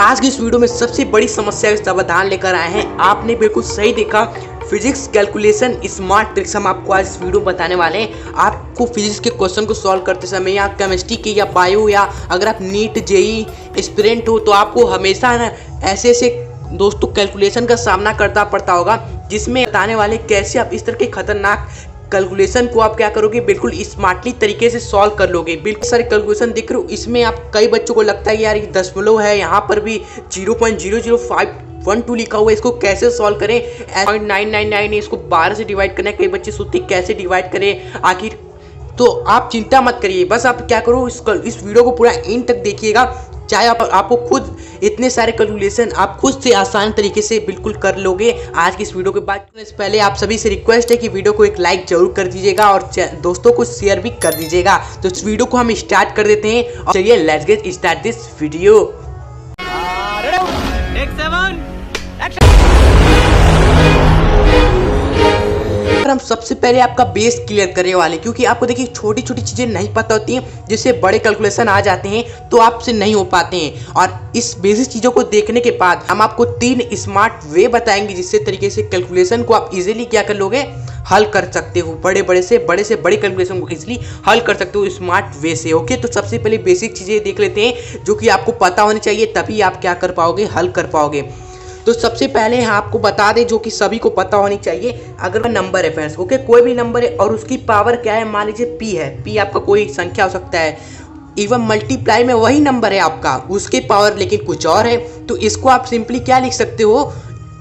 आज की इस वीडियो में सबसे बड़ी समस्या का समाधान लेकर आए हैं। आपने बिल्कुल सही देखा, फिजिक्स कैलकुलेशन स्मार्ट ट्रिक्स हम आपको आज इस वीडियो में बताने वाले हैं। आपको फिजिक्स के क्वेश्चन को सॉल्व करते समय या केमिस्ट्री के या बायो या अगर आप नीट जेई एस्पिरेंट हो तो आपको हमेशा ना ऐसे दोस्तों कैलकुलेशन का सामना करना पड़ता होगा, जिसमें बताने वाले कैसे आप इस तरह के खतरनाक कैलकुलेशन को आप क्या करोगे, बिल्कुल स्मार्टली तरीके से सॉल्व कर लोगे। बिल्कुल सारे कैलकुलेशन दिख रहे हो, इसमें आप कई बच्चों को लगता है यार ये दशमलव है, यहाँ पर भी 0.00512 लिखा हुआ है, इसको कैसे सॉल्व करें। 0.999 इसको 12 से डिवाइड करना है। कई बच्चे सोचते कैसे डिवाइड करें आखिर। तो आप चिंता मत करिए, बस आप क्या करो, इस वीडियो को पूरा एंड तक देखिएगा। चाहे आपको खुद इतने सारे कैलकुलेशन आप खुद से आसान तरीके से बिल्कुल कर लोगे। आज की इस वीडियो के बाद करने से पहले आप सभी से रिक्वेस्ट है कि वीडियो को एक लाइक जरूर कर दीजिएगा और दोस्तों को शेयर भी कर दीजिएगा। तो इस वीडियो को हम स्टार्ट कर देते हैं और चलिए let's get start this video. हम सबसे पहले आपका बेस क्लियर करने वाले, क्योंकि आपको देखिए छोटी छोटी चीजें नहीं पता होती हैं, जिससे बड़े कैलकुलेशन आ जाते हैं तो आपसे नहीं हो पाते हैं। और इस बेसिक चीजों को देखने के बाद हम आपको 3 स्मार्ट वे बताएंगे, जिससे तरीके से कैलकुलेशन को आप इजीली क्या कर लोगे, हल कर सकते हो। बड़े से बड़े कैलकुलेशन को इजीली हल कर सकते हो स्मार्ट वे से। ओके, तो सबसे पहले बेसिक चीजें देख लेते हैं जो कि आपको पता होनी चाहिए, तभी आप क्या कर पाओगे, हल कर पाओगे। तो सबसे पहले आपको बता दें जो कि सभी को पता होनी चाहिए, अगर नंबर है फ्रेंड्स, ओके, कोई भी नंबर है और उसकी पावर क्या है, मान लीजिए पी है, पी आपका कोई संख्या हो सकता है, इवन मल्टीप्लाई में वही नंबर है आपका, उसके पावर लेकिन कुछ और है, तो इसको आप सिंपली क्या लिख सकते हो,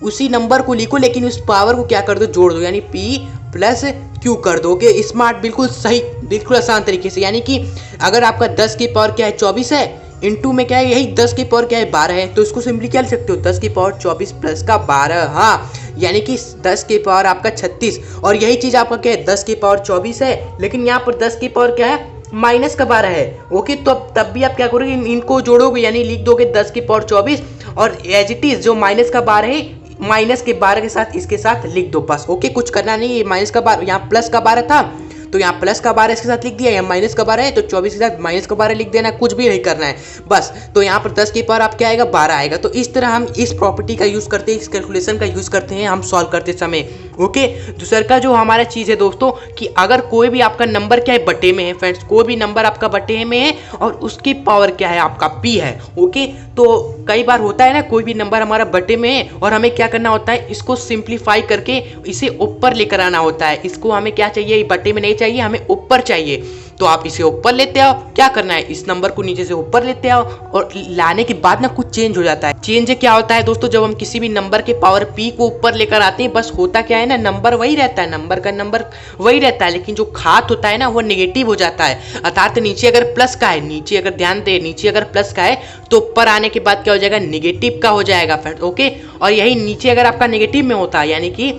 उसी नंबर को लिखो लेकिन उस पावर को क्या कर दो, जोड़ दो, यानी पी प्लस क्यू कर दो। ओके, स्मार्ट, बिल्कुल सही, बिल्कुल आसान तरीके से। यानी कि अगर आपका 10 की पावर क्या है, 24 है, इनटू में क्या है, यही 10 की पावर क्या है, 12 है, तो इसको सिंपली क्या लिख सकते हो, 10 की पावर 24 प्लस का 12। हाँ, यानी कि 10 की पावर आपका 36, और यही चीज आपका क्या है, 10 की पावर 24 है, लेकिन यहाँ पर 10 की पावर क्या है, माइनस का 12 है। ओके, तो तब भी आप क्या करोगे, इनको जोड़ोगे, यानी लिख दोगे 10 की पावर 24 और एज इट इज जो माइनस का 12 है, माइनस के 12 के साथ इसके साथ लिख दो बस। ओके, कुछ करना नहीं, माइनस का 12, यहाँ प्लस का 12 था तो यहाँ प्लस का 12 इसके साथ लिख दिया, यहाँ माइनस का 12 है तो 24 के साथ माइनस का 12 लिख देना, कुछ भी नहीं करना है बस। तो यहाँ पर 10 के पावर आप क्या आएगा, 12 आएगा। तो इस तरह हम इस प्रॉपर्टी का यूज करते हैं, इस कैलकुलेशन का यूज करते हैं हम सॉल्व करते समय। ओके, दूसरा का जो हमारा चीज है दोस्तों, कि अगर कोई भी आपका नंबर क्या है, बटे में है फ्रेंड्स, कोई भी नंबर आपका बटे में है और उसकी पावर क्या है, आपका पी है। ओके, तो कई बार होता है ना, कोई भी नंबर हमारा बटे में है और हमें क्या करना होता है, इसको सिंप्लीफाई करके इसे ऊपर लेकर आना होता है। इसको हमें क्या चाहिए, बटे में नहीं चाहिए, हमें ऊपर चाहिए, तो आप इसे ऊपर लेते आओ। क्या करना है, इस नंबर को नीचे से ऊपर लेते आओ और लाने के बाद ना कुछ चेंज हो जाता है। चेंज क्या होता है दोस्तों, जब हम किसी भी नंबर के पावर पी को ऊपर लेकर आते हैं, बस होता क्या है ना, नंबर वही रहता है, नंबर का नंबर वही रहता है, लेकिन जो घात होता है ना वो नेगेटिव हो जाता है। अर्थात नीचे अगर प्लस का है, नीचे अगर ध्यान दे, नीचे अगर प्लस का है तो ऊपर आने के बाद क्या हो जाएगा, नेगेटिव का हो जाएगा फ्रेंड्स। ओके, और यही नीचे अगर आपका नेगेटिव में होता है, यानी कि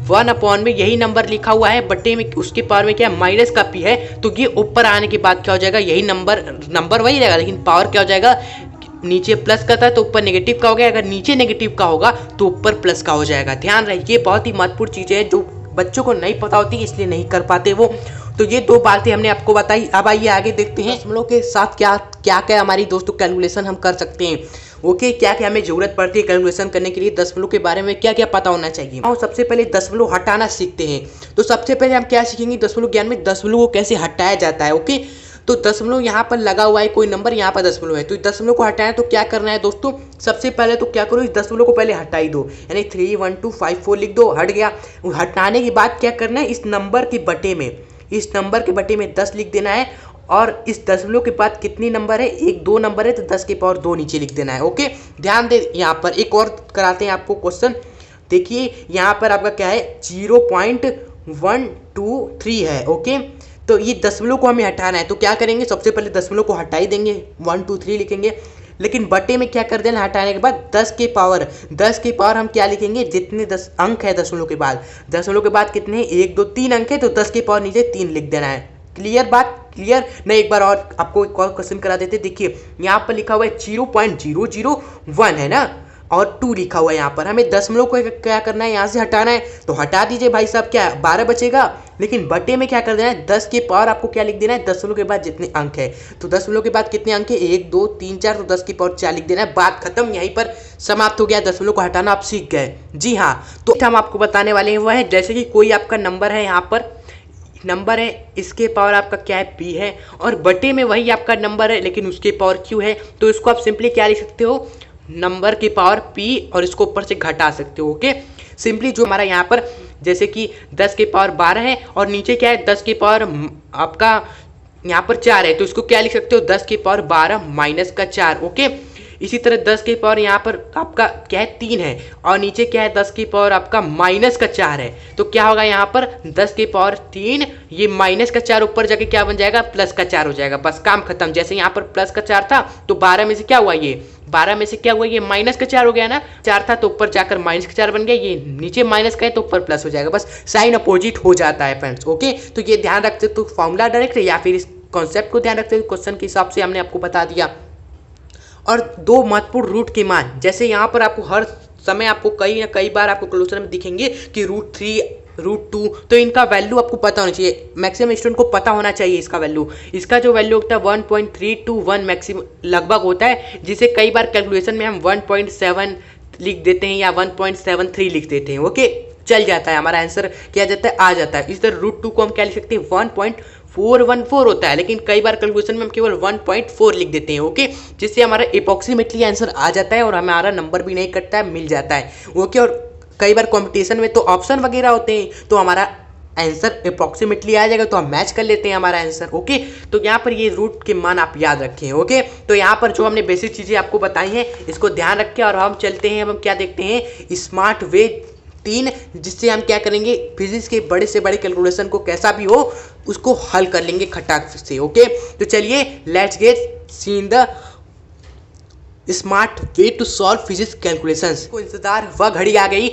1 में यही नंबर लिखा हुआ है, बटे में उसके पावर में क्या माइनस का पी है, तो ये ऊपर आने के बाद क्या हो जाएगा, यही नंबर वही रहेगा, लेकिन पावर क्या हो जाएगा, नीचे प्लस का था तो ऊपर नेगेटिव का हो गया, अगर नीचे नेगेटिव का होगा तो ऊपर प्लस का हो जाएगा। ध्यान रखिए, बहुत ही महत्वपूर्ण चीज़ है जो बच्चों को नहीं पता होती, इसलिए नहीं कर पाते वो। तो ये 2 बातें हमने आपको बताई। अब आइए आगे देखते हैं दशमलव के साथ क्या क्या हमारी दोस्तों कैलकुलेशन हम कर सकते हैं। ओके, क्या क्या हमें जरूरत पड़ती है कैलकुलेशन करने के लिए, दशमलव के बारे में क्या क्या पता होना चाहिए। और सबसे पहले दशमलव हटाना सीखते हैं। तो सबसे पहले हम क्या सीखेंगे, दशमलव ज्ञान में दशमलव को कैसे हटाया जाता है। ओके, तो दशमलव यहाँ पर लगा हुआ है, कोई नंबर यहाँ पर दशमलव है, तो दशमलव को हटाना तो क्या करना है दोस्तों, सबसे पहले तो क्या करो, इस दशमलव को पहले हटा ही दो, यानी 3 1 2 5 4 लिख दो, हट गया। हटाने के बाद क्या करना है, इस नंबर के बटे में, इस नंबर के बटे में 10 लिख देना है, और इस दशमलव के बाद कितनी नंबर है, 1 2 नंबर है, तो 10 के पावर 2 नीचे लिख देना है। ओके, ध्यान दे, यहाँ पर एक और कराते हैं आपको क्वेश्चन। देखिए यहाँ पर आपका क्या है, 0.123 है। ओके, तो ये दशमलव को हमें हटाना है, तो क्या करेंगे, सबसे पहले दशमलव को हटा ही देंगे, 1 2 3 लिखेंगे, लेकिन बटे में क्या कर देना, हटाने के बाद 10 के पावर हम क्या लिखेंगे, जितने 10 अंक है दशमलव के बाद, कितने, 1 2 3 अंक है, तो 10 के पावर नीचे 3 लिख देना है। क्लियर बात, क्लियर नहीं, एक बार और आपको एक और क्वेश्चन करा देते। देखिए यहाँ पर लिखा हुआ है 0.001 है ना, और 2 लिखा हुआ है यहाँ पर। हमें दशमलव को क्या करना है, यहाँ से हटाना है, तो हटा दीजिए भाई साहब। क्या 12 बचेगा, लेकिन बटे में क्या कर देना है, 10 के पावर आपको क्या लिख देना है, दशमलव के बाद जितने अंक है। तो दशमलव के बाद कितने अंक है, 1 2 3 4, तो 10 की पावर 4 लिख देना है। बात खत्म, यहीं पर समाप्त हो गया। दशमलव को हटाना आप सीख गए। जी हाँ, तो हम आपको बताने वाले हैं वह है, जैसे कि कोई आपका नंबर है, यहाँ पर नंबर है, इसके पावर आपका क्या है, p है, और बटे में वही आपका नंबर है लेकिन उसके पावर q है। तो इसको आप सिंपली क्या लिख सकते हो, नंबर के पावर p, और इसको ऊपर से घटा सकते हो। ओके, सिंपली जो हमारा यहाँ पर जैसे कि 10 के पावर 12 है और नीचे क्या है, 10 के पावर आपका यहाँ पर 4 है, तो इसको क्या लिख सकते हो, 10 के पावर 12 माइनस का 4। ओके, इसी तरह 10 के पावर यहाँ पर आपका क्या है, 3 है, और नीचे क्या है, 10 की पावर आपका माइनस का 4 है। तो क्या होगा यहाँ पर, 10 की पावर 3, ये माइनस का 4 ऊपर जाके क्या बन जाएगा, प्लस का 4 हो जाएगा। बस काम खत्म। जैसे यहाँ पर प्लस का 4 था तो 12 में से क्या हुआ, ये 12 में से क्या हुआ, ये माइनस का 4 हो गया ना। 4 था तो ऊपर जाकर माइनस का 4 बन गया, ये नीचे माइनस का है तो ऊपर प्लस हो जाएगा। बस साइन अपोजिट हो जाता है फ्रेंड्स। ओके, तो ये ध्यान रखते तो फॉर्मूला डायरेक्ट या फिर इस कॉन्सेप्ट को ध्यान रखते हुए क्वेश्चन के हिसाब से हमने आपको बता दिया। और 2 महत्वपूर्ण रूट के मान, जैसे यहाँ पर आपको हर समय आपको कई ना कई बार आपको क्वेश्चन में दिखेंगे कि √3 √2, तो इनका वैल्यू आपको पता होना चाहिए। मैक्सिमम स्टूडेंट को पता होना चाहिए इसका वैल्यू। इसका जो वैल्यू होता है 1.321 मैक्सिमम लगभग होता है, जिसे कई बार कैलकुलेशन में हम 1.7 लिख देते हैं या 1.73 लिख देते हैं। ओके, चल जाता है, हमारा आंसर क्या जाता है, आ जाता है। इस तरह √2 को हम क्या लिख सकते हैं, 1.414 होता है, लेकिन कई बार कैलकुलेशन में हम केवल 1.4 लिख देते हैं। ओके, जिससे हमारा अप्रॉक्सीमेटली आंसर आ जाता है और हमारा नंबर भी नहीं कटता है, मिल जाता है। ओके, और कई बार कंपटीशन में तो ऑप्शन वगैरह होते हैं, तो हमारा आंसर अप्रॉक्सीमेटली आ जाएगा, तो हम मैच कर लेते हैं हमारा आंसर। ओके, तो यहाँ पर ये रूट के मान आप याद रखें। ओके, तो यहाँ पर जो हमने बेसिक चीज़ें आपको बताई हैं, इसको ध्यान रखें। और हम चलते हैं, हम क्या देखते हैं, स्मार्ट वे 3, जिससे हम क्या करेंगे, फिजिक्स के बड़े से बड़े कैलकुलेशन को कैसा भी हो उसको हल कर लेंगे खटाक से। ओके, तो चलिए let's get seen the smart way to solve physics calculations. को इंतजार, वह घड़ी आ गई।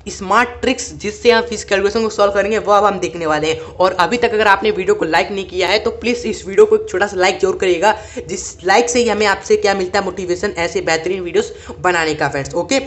स्मार्ट ट्रिक्स जिससे हम फिजिक्स कैलकुलेशन को सॉल्व करेंगे, वह अब हम देखने वाले हैं। और अभी तक अगर आपने वीडियो को लाइक नहीं किया है तो प्लीज़ इस वीडियो को एक छोटा सा लाइक जरूर करिएगा, जिस लाइक से ही हमें आपसे क्या मिलता है, मोटिवेशन ऐसे बेहतरीन वीडियोस बनाने का फ्रेंड्स। ओके,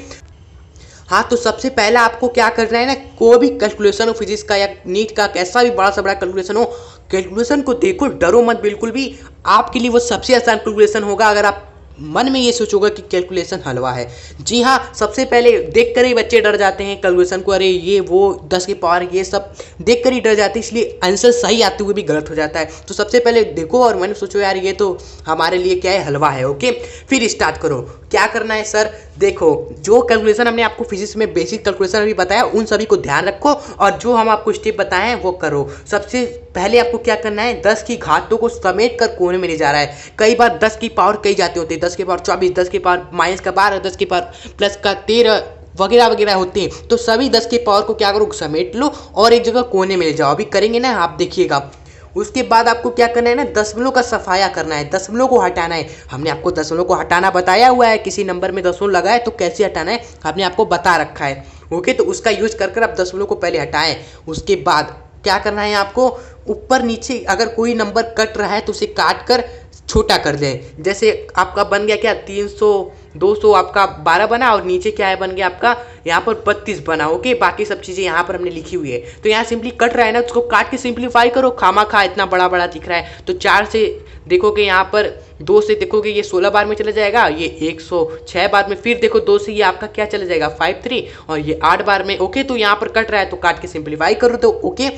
हाँ, तो सबसे पहले आपको क्या करना है ना, कोई भी कैलकुलेशन हो फिजिक्स का या नीट का, कैसा भी बड़ा से बड़ा कैलकुलेशन हो, कैलकुलेशन को देखो, डरो मत बिल्कुल भी। आपके लिए वो सबसे आसान कैलकुलेशन होगा अगर आप मन में ये सोचोगे कि कैलकुलेशन हलवा है। जी हाँ, सबसे पहले देख कर ही बच्चे डर जाते हैं कैलकुलेशन को, अरे ये वो 10 की पावर ये सब देख कर ही डर जाते हैं, इसलिए आंसर सही आते हुए भी गलत हो जाता है। तो सबसे पहले देखो और मैंने सोचो यार ये तो हमारे लिए क्या है, हलवा है। ओके, फिर स्टार्ट करो। क्या करना है सर, देखो जो कैलकुलेशन हमने आपको फिजिक्स में बेसिक कैलकुलेशन अभी बताया, उन सभी को ध्यान रखो और जो हम आपको स्टेप बताए हैं वो करो। सबसे पहले आपको क्या करना है, 10 की घातों को समेट कर कोने में ले जा रहा है। कई बार 10 की पावर कई जाते होते हैं, 10 की पावर 24, 10 की पावर माइनस का 12, 10 की पावर प्लस का 13 वगैरह वगैरह होते हैं। तो सभी 10 की पावर को क्या करो, समेट लो और एक जगह कोने में ले जाओ। अभी करेंगे ना, आप देखिएगा। उसके बाद आपको क्या करना है ना, दशमलव का सफाया करना है, दशमलव को हटाना है। हमने आपको दशमलव को हटाना बताया हुआ है, किसी नंबर में दशमलव लगा है तो कैसे हटाना है हमने आपको बता रखा है। ओके, तो उसका यूज कर कर आप दशमलव को पहले हटाएं। उसके बाद क्या करना है आपको, ऊपर नीचे अगर कोई नंबर कट रहा है तो उसे काट कर छोटा कर दें। जैसे आपका बन गया क्या, 300 200 आपका 12 बना और नीचे क्या है बन गया आपका यहाँ पर 32 बना। ओके, बाकी सब चीज़ें यहाँ पर हमने लिखी हुई है। तो यहाँ सिंपली कट रहा है ना, उसको काट के सिंप्लीफाई करो, खामा खा इतना बड़ा बड़ा दिख रहा है। तो 4 से देखोगे, यहाँ पर 2 से देखोगे ये 16 बार में चला जाएगा, ये 106 बार में। फिर देखो 2 से ये आपका क्या चला जाएगा 53 और ये 8 बार में। ओके, तो यहाँ पर कट रहा है तो काट के सिंप्लीफाई करो। तो ओके,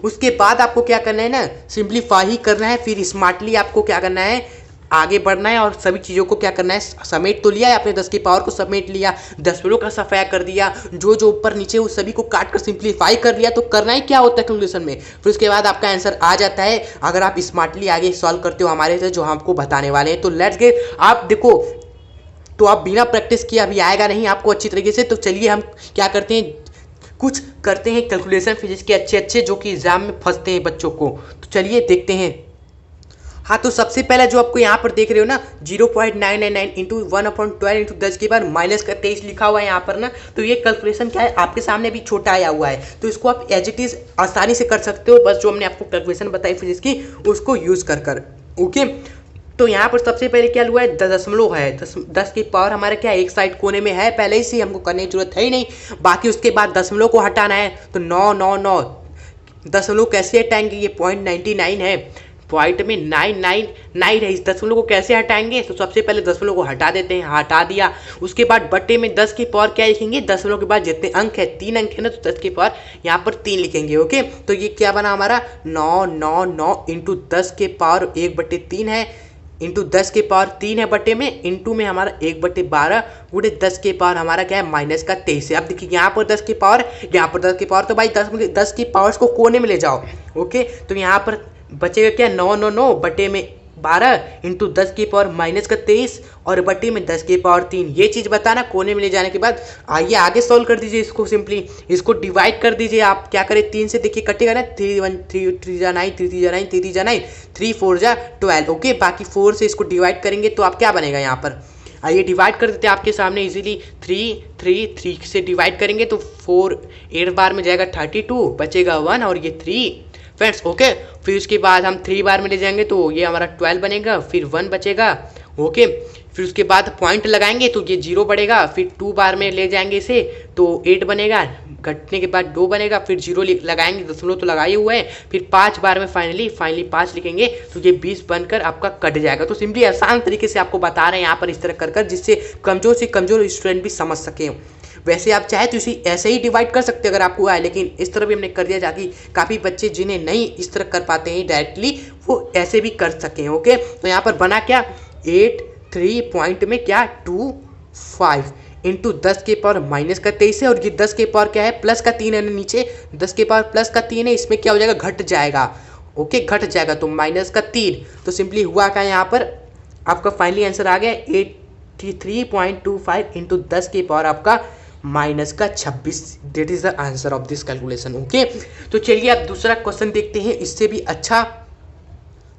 उसके बाद आपको क्या करना है ना, सिंप्लीफाई ही करना है। फिर स्मार्टली आपको क्या करना है, आगे बढ़ना है और सभी चीज़ों को क्या करना है, समेट तो लिया है आपने, 10 की पावर को समेट लिया, दशमलव का सफाया कर दिया, जो जो ऊपर नीचे उस सभी को काट कर सिंप्लीफाई कर लिया। तो करना ही क्या होता है कैलकुलेशन में, फिर उसके बाद आपका आंसर आ जाता है अगर आप स्मार्टली आगे सॉल्व करते हो हमारे से, जो हम आपको बताने वाले हैं। तो लेट्स गेट, आप देखो तो आप बिना प्रैक्टिस किए अभी आएगा नहीं आपको अच्छी तरीके से। तो चलिए हम क्या करते हैं, कुछ करते हैं कैलकुलेशन फिजिक्स के अच्छे अच्छे जो कि एग्जाम में फंसते हैं बच्चों को। तो चलिए देखते हैं। हाँ, तो सबसे पहला जो आपको यहाँ पर देख रहे हो ना, 0.999 इंटू 1/12 इंटू 10 की पावर माइनस का 23 लिखा हुआ है यहाँ पर ना। तो ये कैलकुलेशन क्या है, आपके सामने भी छोटा आया हुआ है, तो इसको आप एज इट इज आसानी से कर सकते हो, बस जो हमने आपको कैलकुलेशन बताई फिजिक्स की उसको यूज कर कर। ओके, तो यहाँ पर सबसे पहले क्या हुआ है, दशमलव है, 10 की पावर हमारा क्या एक साइड कोने में है पहले ही से, हमको करने की जरूरत है ही नहीं। बाकी उसके बाद दशमलव को हटाना है, तो 9 9 9 दशमलव कैसे हटाएंगे, ये 0.99 है, पॉइंट में 999 है, इस दशमलव को कैसे हटाएंगे, तो सबसे पहले दशमलव को हटा देते हैं, हटा दिया। उसके बाद बट्टे में 10 की पावर क्या लिखेंगे, दशमलव के बाद जितने अंक है 3 अंक है ना, तो 10 की पावर यहाँ पर 3 लिखेंगे। ओके, तो ये क्या बना हमारा 9 9 9 इंटू 10 के पावर 1/3 है, इंटू 10 के पावर 3 है बटे में, इंटू में हमारा 1/12 गुणे 10 के पावर हमारा क्या है -23 है। अब देखिए यहाँ पर 10 की पावर, यहाँ पर 10 की पावर, तो भाई 10 की पावर्स को कोने में ले जाओ। ओके, तो यहाँ पर बचेगा क्या 9 9 9 बटे में 12 इंटू 10 की पावर -23 और बटे में 10 की पावर 3। ये चीज़ बताना कोने में ले जाने के बाद। आइए आगे सॉल्व कर दीजिए इसको, सिंपली इसको डिवाइड कर दीजिए। आप क्या करें, 3 से देखिए कटेगा ना, 3 1 3 3 जा 9 3 3 जा 9 3 3 जा 9 3 4 जा 12। ओके, बाकी 4 से इसको डिवाइड करेंगे तो आप क्या बनेगा यहाँ पर, आइए डिवाइड कर देते हैं आपके सामने इजीली। 3 से डिवाइड करेंगे तो 4 8 बार में जाएगा 32, बचेगा 1 और ये 3 फ्रेंड्स। ओके, फिर उसके बाद हम 3 बार में ले जाएंगे तो ये हमारा 12 बनेगा, फिर 1 बचेगा। ओके, फिर उसके बाद पॉइंट लगाएंगे तो ये 0 बढ़ेगा, फिर 2 बार में ले जाएंगे इसे तो 8 बनेगा, घटने के बाद 2 बनेगा, फिर 0 लगाएंगे, दशमलव तो लगाए हुए हैं, फिर 5 बार में फाइनली 5 लिखेंगे तो ये 20 बनकर आपका कट जाएगा। तो सिंपली आसान तरीके से आपको बता रहे हैं यहाँ पर इस तरह कर जिससे कमजोर से कमजोर स्टूडेंट भी समझ सकें। वैसे आप चाहे तो इसे ऐसे ही डिवाइड कर सकते हैं अगर आपको आए, लेकिन इस तरह भी हमने कर दिया ताकि काफ़ी बच्चे जिन्हें नहीं इस तरह कर पाते हैं डायरेक्टली, वो ऐसे भी कर सकें। ओके, तो यहाँ पर बना क्या 8 3 पॉइंट में क्या 2 5 इंटू 10 के पावर -23 है, और ये 10 के पावर क्या है प्लस का 3 है नीचे, 10 के पावर प्लस का 3 है, इसमें क्या हो जाएगा घट जाएगा। ओके, घट जाएगा तो -3। तो सिंपली हुआ क्या यहाँ पर आपका फाइनली आंसर आ गया 83.25 इंटू 10 के पावर आपका -26। That is the answer of this calculation. Okay, तो चलिए अब दूसरा क्वेश्चन देखते हैं इससे भी अच्छा।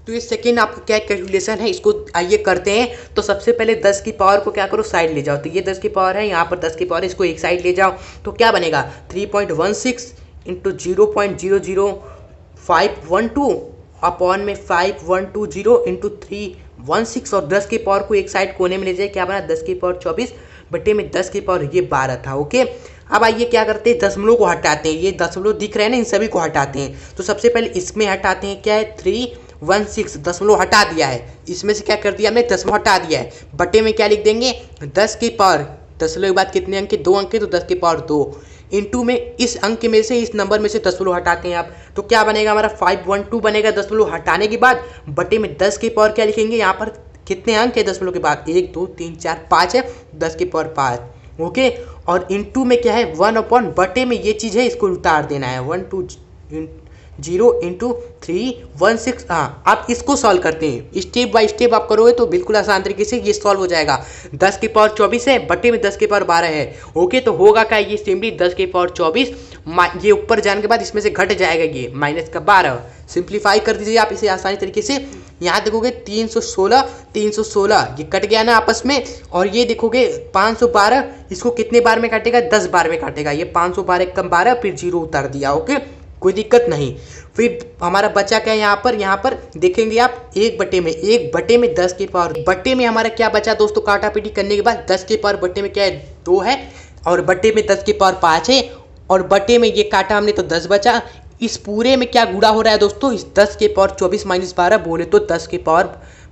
तो ये सेकेंड आपका क्या कैलकुलेशन है, इसको आइए करते हैं। तो सबसे पहले 10 की पावर को क्या करो साइड ले जाओ, तो ये 10 की पावर है, यहाँ पर 10 की पावर है, इसको एक साइड ले जाओ तो क्या बनेगा 3.16 इंटू 0.00512 अपॉन में 5120 इंटू 316 और 10 की पावर को एक साइड कोने में ले जाए, क्या बना 10 की पावर 24 बटे में 10 की पावर ये 12 था। ओके, अब आइए क्या करते हैं दशमलव को हटाते हैं, ये दशमलव दिख रहे हैं ना, इन सभी को हटाते हैं। तो सबसे पहले इसमें हटाते हैं, क्या है 316 दशमलव हटा दिया है, इसमें से क्या कर दिया हमने दशमलव हटा दिया है, बटे में क्या लिख देंगे 10 की पावर, दशमलव के बाद कितने अंक 2 अंक तो 10 की पावर 2 इंटू में इस अंक में से इस नंबर में से दशमलव हटाते हैं आप, तो क्या बनेगा हमारा 512 बनेगा दशमलव हटाने के बाद, बटे में 10 की पावर क्या लिखेंगे, यहाँ पर कितने अंक है दशमलव के बाद 1 2 3 4 5 है, 10 की पावर 5। ओके, और इंटू में क्या है 1 अपॉन बटे में ये चीज़ है, इसको उतार देना है 1 2 0 इंटू 316। हाँ, आप इसको सॉल्व करते हैं स्टेप बाय स्टेप, आप करोगे तो बिल्कुल आसान तरीके से ये सॉल्व हो जाएगा। 10 की पावर 24 है, बटे में 10 की पावर 12 है। ओके, तो होगा क्या ये सिंपली 10 की पावर 24 ये ऊपर जाने के बाद इसमें से घट जाएगा ये -12। सिंप्लीफाई कर दीजिए आप इसे आसानी तरीके से। यहाँ देखोगे 316 ये कट गया ना आपस में, और ये देखोगे 512 इसको कितने बार में काटेगा 10 बार में काटेगा, ये 512 कम 12 फिर 0 उतार दिया। ओके, कोई दिक्कत नहीं। फिर हमारा बचा क्या है यहाँ पर देखेंगे आप 1 बटे में 10 की पावर, बटे में हमारा क्या बचा दोस्तों, काटा पीटी करने के बाद 10 की पावर बटे में क्या है 2 है, और बटे में 10 की पावर 5 है, और बटे में ये काटा हमने तो 10 बचा। इस पूरे में क्या गुणा हो रहा है दोस्तों, इस 10 के पावर 24 - 12 बोले तो 10 के पावर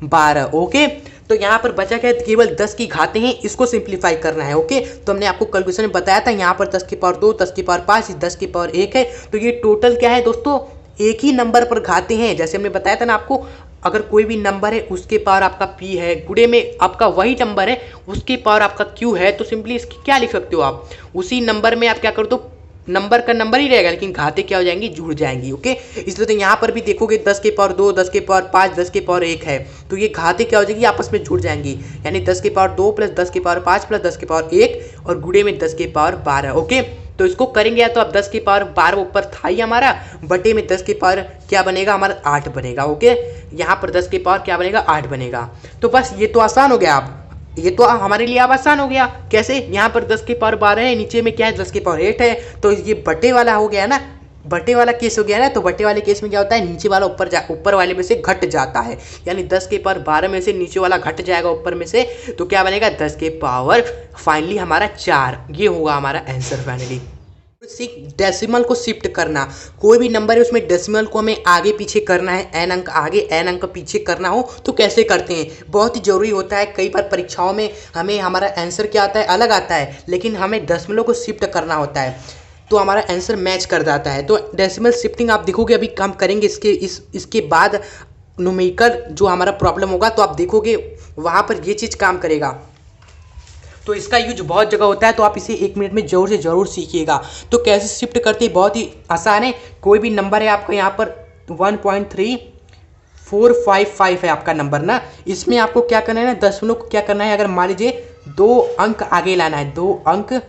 12। ओके, तो यहाँ पर बचा क्या है केवल 10 की घातें हैं, इसको सिंप्लीफाई करना है। ओके, तो हमने आपको कैलकुलेशन में बताया था, यहाँ पर 10 की पावर 2 10 की पावर 5 10 की पावर 1 है, तो ये टोटल क्या है दोस्तों एक ही नंबर पर घाते हैं। जैसे हमने बताया था ना आपको, अगर कोई भी नंबर है उसके पावर आपका p है, गुणे में आपका वही नंबर है उसके पावर आपका q है, तो सिंपली इसकी क्या लिख सकते हो आप, उसी नंबर में आप क्या कर दो, नंबर का नंबर ही रहेगा लेकिन घाते क्या हो जाएंगी जुड़ जाएंगी। ओके, इसलिए तो यहाँ पर भी देखोगे 10 के पावर 2 10 के पावर 5 10 के पावर 1 है, तो ये घाते क्या हो जाएगी आपस में जुड़ जाएंगी, यानी 10 के पावर 2 प्लस 10 के पावर 5 प्लस 10 के पावर 1 और गुणे में 10 के पावर 12। ओके, तो इसको करेंगे तो अब 10 की पावर 12 ऊपर था ही हमारा, बटे में 10 की पावर क्या बनेगा हमारा 8 बनेगा। ओके, यहाँ पर 10 की पावर क्या बनेगा 8 बनेगा। तो बस ये तो आसान हो गया, आप ये तो हमारे लिए अब आसान हो गया। कैसे, यहाँ पर 10 की पावर 12 है, नीचे में क्या है 10 की पावर 8 है, तो ये बटे वाला हो गया ना, बटे वाला केस हो गया ना, तो बटे वाले केस में क्या होता है, नीचे वाला ऊपर वाले में से घट जाता है, यानी 10 के पावर 12 में से नीचे वाला घट जाएगा ऊपर में से, तो क्या बनेगा 10 के पावर फाइनली हमारा 4। ये होगा हमारा आंसर फाइनली। डेसिमल को शिफ्ट करना, कोई भी नंबर है उसमें डेसिमल को हमें आगे पीछे करना है, एन अंक आगे एन अंक पीछे करना हो तो कैसे करते हैं, बहुत ही जरूरी होता है। कई बार परीक्षाओं में हमें हमारा आंसर क्या आता है, अलग आता है, लेकिन हमें डेसिमलों को शिफ्ट करना होता है तो हमारा आंसर मैच कर जाता है। तो डेसिमल शिफ्टिंग आप देखोगे अभी काम करेंगे, इसके बाद न्यूमेरिकल जो हमारा प्रॉब्लम होगा तो आप देखोगे वहाँ पर ये चीज़ काम करेगा। तो इसका यूज बहुत जगह होता है, तो आप इसे 1 मिनट में जरूर से जरूर सीखिएगा। तो कैसे शिफ्ट करते हैं, बहुत ही आसान है। कोई भी नंबर है आपका यहाँ पर 1.3455 है आपका नंबर ना, इसमें आपको क्या करना है ना, दशमलव को क्या करना है, अगर मान लीजिए 2 अंक आगे लाना है, 2 अंक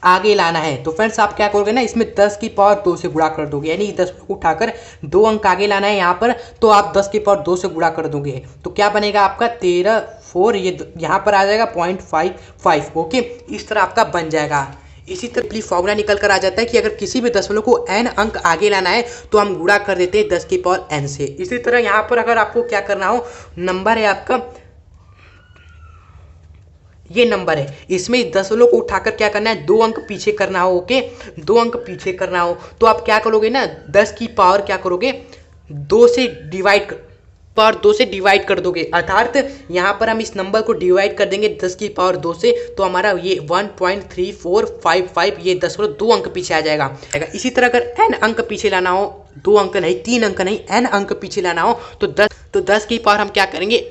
आगे लाना है, तो फ्रेंड्स आप क्या करोगे ना, इसमें 10 की पावर 2 से गुणा कर दोगे, यानी 10 को उठाकर 2 अंक आगे लाना है यहाँ पर, तो आप 10 की पावर 2 से गुणा कर दोगे, तो क्या बनेगा आपका 13 4, ये यहाँ पर आ जाएगा 0.55। ओके, इस तरह आपका बन जाएगा। इसी तरह फॉर्मूला निकल कर आ जाता है कि अगर किसी भी दशमलव को n अंक आगे लाना है तो हम गुणा कर देते हैं 10 की पावर n से। इसी तरह यहाँ पर अगर आपको क्या करना हो, नंबर है आपका, ये नंबर है, इसमें दशमलव को उठाकर क्या करना है, 2 अंक पीछे करना हो। ओके, 2 अंक पीछे करना हो तो आप क्या करोगे ना, 10 की पावर क्या करोगे, 2 से डिवाइड कर दोगे, अर्थात यहाँ पर हम इस नंबर को डिवाइड कर देंगे 10 की पावर 2 से, तो हमारा ये 1.3455 ये 2 अंक पीछे आ जाएगा। इसी तरह अगर n अंक पीछे लाना हो, 2 अंक नहीं, 3 अंक नहीं, n अंक पीछे लाना हो तो 10 की पावर हम क्या करेंगे,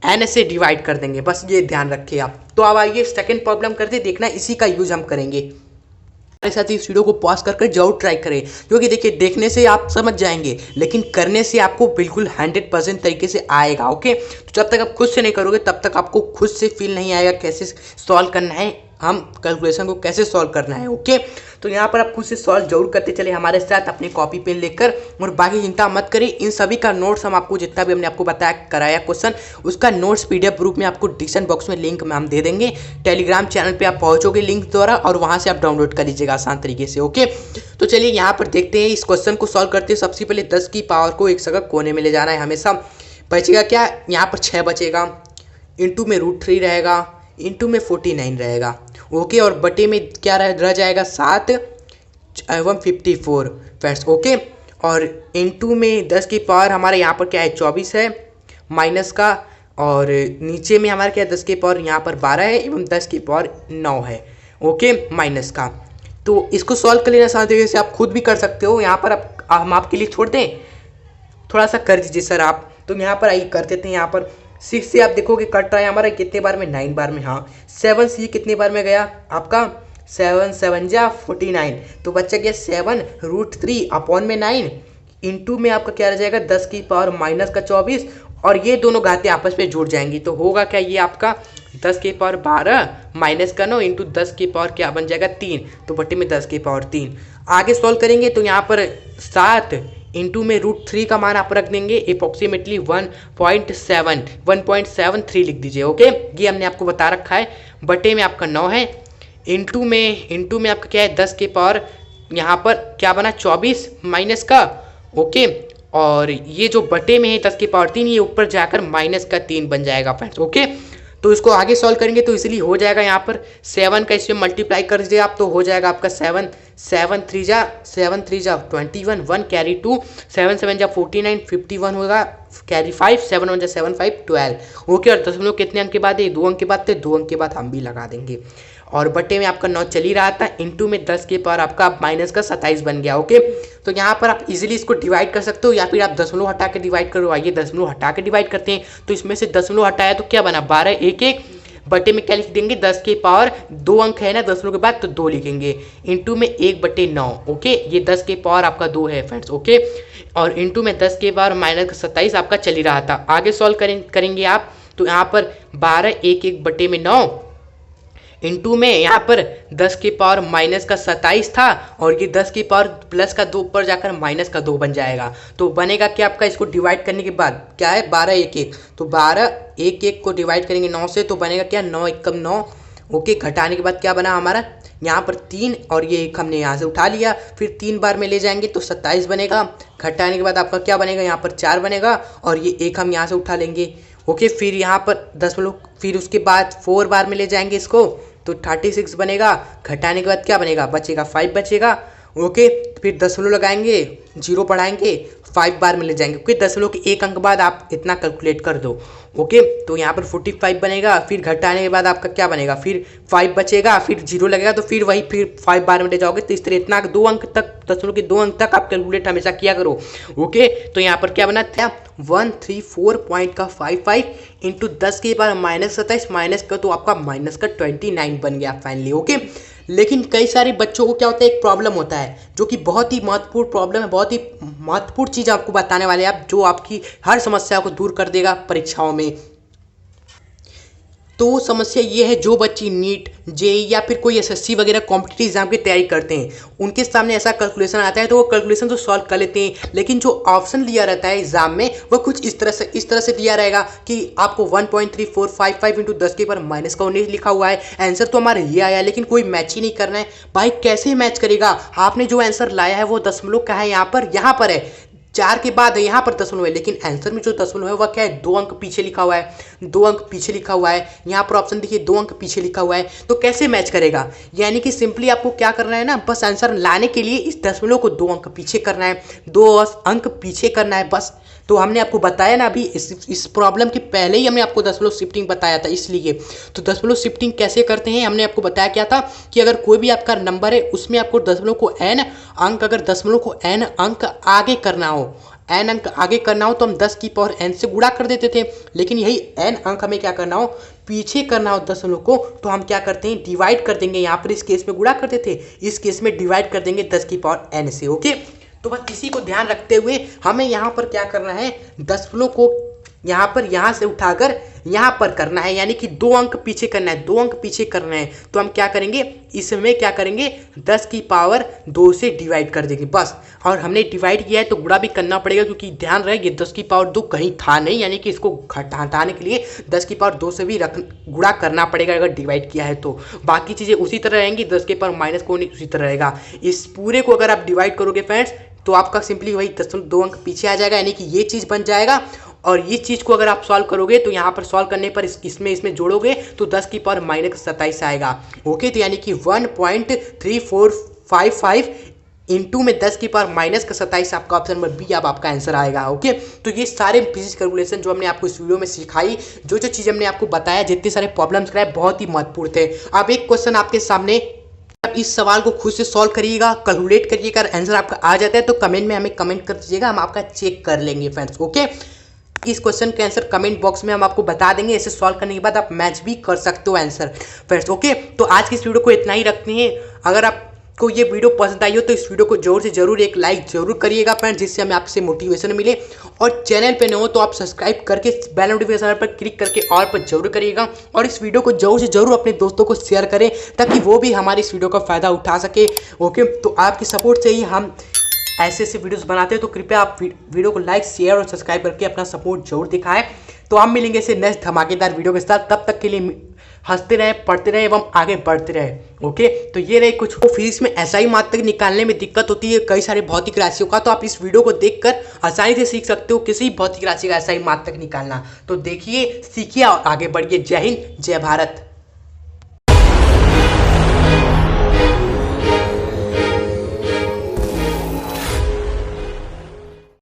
n से डिवाइड कर देंगे, बस ये ध्यान रखिए आप। तो अब आइए सेकंड प्रॉब्लम करते, देखना इसी का यूज हम करेंगे। हमारे साथ इस वीडियो को पॉज कर जरूर ट्राई करें, क्योंकि देखिए देखने से आप समझ जाएंगे लेकिन करने से आपको बिल्कुल 100% तरीके से आएगा। ओके, तो जब तक आप खुद से नहीं करोगे तब तक आपको खुद से फील नहीं आएगा कैसे सॉल्व करना है, हम कैलकुलेशन को कैसे सॉल्व करना है। ओके, तो यहाँ पर आप खुद से सॉल्व जरूर करते चले हमारे साथ अपने कॉपी पेन लेकर, और बाकी चिंता मत करिए, इन सभी का नोट्स हम आपको जितना भी हमने आपको बताया कराया क्वेश्चन, उसका नोट्स PDF रूप में आपको डिस्क्रिप्शन बॉक्स में लिंक में हम दे देंगे। टेलीग्राम चैनल पे आप पहुंचोगे लिंक द्वारा और वहां से आप डाउनलोड कर लीजिएगा आसान तरीके से। ओके, तो चलिए यहाँ पर देखते हैं इस क्वेश्चन को सॉल्व करते हैं। सबसे पहले 10 की पावर को एक जगह कोने में ले जाना है हमेशा। बचेगा क्या, यहाँ पर 6 बचेगा, इंटू में √3 रहेगा, इंटू में 49 रहेगा। ओके, और बटे में क्या रह जाएगा 7 एवं 54 फ्रेंड्स। ओके, और इंटू में 10 की पावर हमारे यहाँ पर क्या है 24 है माइनस का, और नीचे में हमारे क्या है 10 की पावर यहाँ पर 12 है एवं 10 की पावर 9 है। ओके, माइनस का। तो इसको सॉल्व कर लेना आसान तरीके से, आप खुद भी कर सकते हो। यहाँ पर हम आपके लिए छोड़ दें, थोड़ा सा कर दीजिए सर आप। तो यहाँ पर आइए कर देते हैं। यहाँ पर 6 से आप देखोगे कट रहा है हमारा कितने बार में, 9 बार में। हाँ, 7 से कितने बार में गया आपका, 7 7 जा 49, तो बच्चा गया 7 √3 अपॉन में 9, इंटू में आपका क्या रह जाएगा 10 की पावर माइनस का 24, और ये दोनों घातें आपस में जुड़ जाएंगी तो होगा क्या, ये आपका 10 की पावर 12 माइनस का 9 इंटू 10 की पावर क्या बन जाएगा 3, तो बटे में 10 की पावर 3। आगे सॉल्व करेंगे तो यहाँ पर 7 इंटू में √3 का मान आप रख देंगे अप्रॉक्सीमेटली 1.73 लिख दीजिए। ओके, ये हमने आपको बता रखा है। बटे में आपका 9 है, इंटू में आपका क्या है 10 की पावर यहाँ पर क्या बना 24 माइनस का। ओके, और ये जो बटे में है 10 की पावर 3, ये ऊपर जाकर माइनस का 3 बन जाएगा फ्रेंड्स। ओके, तो इसको आगे सॉल्व करेंगे तो इसलिए हो जाएगा यहाँ पर 7 का इसमें मल्टीप्लाई कर दीजिए आप, तो हो जाएगा आपका 7 3 जा 21, 1 कैरी 2, 7 7 जा 49, 51 होगा कैरी 5, 7 1 जा 7 5 12। ओके, और दशमलव कितने अंक के बाद है, 2 अंक के बाद थे, 2 अंक के बाद हम भी लगा देंगे। और बटे में आपका 9 चल ही रहा था, इंटू में 10 के पावर आपका माइनस का 27 बन गया। ओके, तो यहाँ पर आप इजीली इसको डिवाइड कर सकते हो, या फिर आप दशमलव हटा के डिवाइड करो। आइए दशमलव हटा के डिवाइड करते हैं, तो इसमें से दशमलव हटाया तो क्या बना 12 1 1, बटे में क्या लिख देंगे 10 के पावर 2 अंक है ना दशमलव के बाद, तो 2 लिखेंगे, इंटू में 1/9। ओके, ये 10 के पावर आपका 2 है फ्रेंड्स। ओके, और इंटू में 10 के पावर माइनस का 27 आपका चल ही रहा था। आगे सॉल्व करेंगे आप, तो यहाँ पर 12 1 1 बटे में 9, इंटू में यहाँ पर 10 की पावर माइनस का 27 था, और ये 10 की पावर प्लस का 2 ऊपर जाकर माइनस का 2 बन जाएगा। तो बनेगा क्या आपका, इसको डिवाइड करने के बाद क्या है 12 1 1, तो 12 1 1 को डिवाइड करेंगे 9 से, तो बनेगा क्या 9 1 9। ओके, घटाने के बाद क्या बना हमारा यहाँ पर 3 और ये 1 हमने यहाँ से उठा लिया, फिर 3 बार में ले जाएंगे तो 27 बनेगा। घटाने के बाद आपका क्या बनेगा, यहाँ पर 4 बनेगा और ये 1 हम यहाँ से उठा लेंगे। ओके, फिर यहाँ पर 10, फिर उसके बाद 4 बार में ले जाएंगे इसको तो 36 बनेगा। घटाने के बाद क्या बनेगा, बचेगा 5 बचेगा। ओके, फिर दशमलव लगाएंगे, 0 बढ़ाएंगे, 5 बार में ले जाएंगे। ओके, दशमलव के 1 अंक बाद आप इतना कैलकुलेट कर दो। ओके, तो यहाँ पर 45 बनेगा। फिर घटाने के बाद आपका क्या बनेगा, फिर 5 बचेगा, फिर 0 लगेगा तो फिर वही फिर 5 बार में ले जाओगे। तो इस तरह इतना 2 अंक तक, दशमलव के 2 अंक तक आप कैलकुलेट हमेशा किया करो। ओके, तो यहाँ पर क्या बना था 134.55 इंटू 10 के पावर -27 माइनस का तो आपका माइनस का 29 बन गया फाइनली। ओके, लेकिन कई सारे बच्चों को क्या होता है, एक प्रॉब्लम होता है जो कि बहुत ही महत्वपूर्ण प्रॉब्लम है, बहुत ही महत्वपूर्ण चीज़ आपको बताने वाले हैं आप, जो आपकी हर समस्या को दूर कर देगा परीक्षाओं में। तो समस्या ये है, जो बच्चे नीट, जेईई या फिर कोई एसएससी वगैरह कॉम्पिटिटिव एग्जाम की तैयारी करते हैं, उनके सामने ऐसा कैलकुलेशन आता है तो वो कैलकुलेशन तो सॉल्व कर लेते हैं, लेकिन जो ऑप्शन दिया रहता है एग्जाम में वो कुछ इस तरह से दिया रहेगा कि आपको 1.3455 इंटू 10 के पावर -19 लिखा हुआ है, आंसर तो हमारा ये आया लेकिन कोई मैच ही नहीं करना है। भाई कैसे मैच करेगा, आपने जो आंसर लाया है वो दशमलव का है, यहाँ पर है 4 के बाद यहाँ पर दशमलव है, लेकिन आंसर में जो दशमलव है वह क्या है, 2 अंक पीछे लिखा हुआ है, 2 अंक पीछे लिखा हुआ है। यहाँ पर ऑप्शन देखिए 2 अंक पीछे लिखा हुआ है, तो कैसे मैच करेगा। यानी कि सिंपली आपको क्या करना है ना, बस आंसर लाने के लिए इस दशमलव को 2 अंक पीछे करना है, 2 अंक पीछे करना है बस। तो हमने आपको बताया ना अभी इस प्रॉब्लम के पहले ही हमने आपको दशमलव शिफ्टिंग बताया था, इसलिए तो दशमलव शिफ्टिंग कैसे करते हैं हमने आपको बताया क्या था कि अगर कोई भी आपका नंबर है उसमें आपको दशमलव को n अंक, अगर दशमलव को n अंक आगे करना हो, n अंक आगे करना हो तो हम 10 की पावर n से गुणा कर देते थे, लेकिन यही n अंक हमें क्या करना हो, पीछे करना हो दशमलव को, तो हम क्या करते हैं, डिवाइड कर देंगे। यहाँ पर इस केस में गुणा करते थे, इस केस में डिवाइड कर देंगे 10 की पावर n से। ओके, तो बस इसी को ध्यान रखते हुए हमें यहाँ पर क्या करना है, दशमलव को यहाँ से उठाकर यहाँ पर करना है, यानी कि 2 अंक पीछे करना है, 2 अंक पीछे करना है। तो हम क्या करेंगे, इसमें क्या करेंगे, 10 की पावर 2 से डिवाइड कर देंगे बस। और हमने डिवाइड किया है तो गुणा भी करना पड़ेगा, क्योंकि ध्यान रहे ये 10 की पावर 2 कहीं था नहीं, यानी कि इसको हटाने के लिए 10 की पावर 2 से भी गुणा करना पड़ेगा अगर डिवाइड किया है तो। बाकी चीज़ें उसी तरह रहेंगी, 10 के पावर माइनस को नहीं उसी तरह रहेगा। इस पूरे को अगर आप डिवाइड करोगे फ्रेंड्स तो आपका सिंपली वही 2 अंक पीछे आ जाएगा, यानी कि ये चीज़ बन जाएगा। और ये चीज़ को अगर आप सॉल्व करोगे तो यहाँ पर सॉल्व करने पर इसमें जोड़ोगे तो 10 की पावर -27 आएगा। ओके, तो यानी कि 1.3455 इंटू में 10 की पावर -27 आपका ऑप्शन नंबर बी अब आपका आंसर आएगा। ओके, तो ये सारे फिजिक्स कैलकुलेशन जो हमने आपको इस वीडियो में सिखाई, जो चीज़ हमने आपको बताया, जितने सारे प्रॉब्लम्स कराए, बहुत ही महत्वपूर्ण थे। अब एक क्वेश्चन आपके सामने, आप इस सवाल को खुद से सॉल्व करिएगा, कैलकुलेट करिएगा, आंसर आपका आ जाता है तो कमेंट में हमें कमेंट कर दीजिएगा, हम आपका चेक कर लेंगे फ्रेंड्स। ओके, इस क्वेश्चन के आंसर कमेंट बॉक्स में हम आपको बता देंगे, ऐसे सॉल्व करने के बाद आप मैच भी कर सकते हो आंसर फ्रेंड्स। ओके, तो आज की इस वीडियो को इतना ही रखते हैं। अगर आपको ये वीडियो पसंद आई हो तो इस वीडियो को जरूर से जरूर एक लाइक जरूर करिएगा फ्रेंड्स, जिससे हमें आपसे मोटिवेशन मिले। और चैनल पे न हो तो आप सब्सक्राइब करके बेल नोटिफिकेशन पर क्लिक करके ऑल पर जरूर करिएगा, और इस वीडियो को जरूर से जरूर अपने दोस्तों को शेयर करें ताकि वो भी हमारी इस वीडियो का फ़ायदा उठा सके। ओके, तो आपकी सपोर्ट से ही हम ऐसे वीडियोस बनाते हैं, तो कृपया आप वीडियो को लाइक, शेयर और सब्सक्राइब करके अपना सपोर्ट जरूर दिखाएं। तो हम मिलेंगे इसे नेक्स्ट धमाकेदार वीडियो के साथ, तब तक के लिए हंसते रहे, पढ़ते रहे एवं आगे बढ़ते रहे। ओके, तो ये रहे कुछ फिजिक्स में ऐसा ही मात्रक निकालने में दिक्कत होती है कई सारे भौतिक राशियों का, तो आप इस वीडियो को देखकर आसानी से सीख सकते हो किसी भौतिक राशि का ऐसा ही मात्रक निकालना। तो देखिए, सीखिए और आगे बढ़िए। जय हिंद, जय भारत।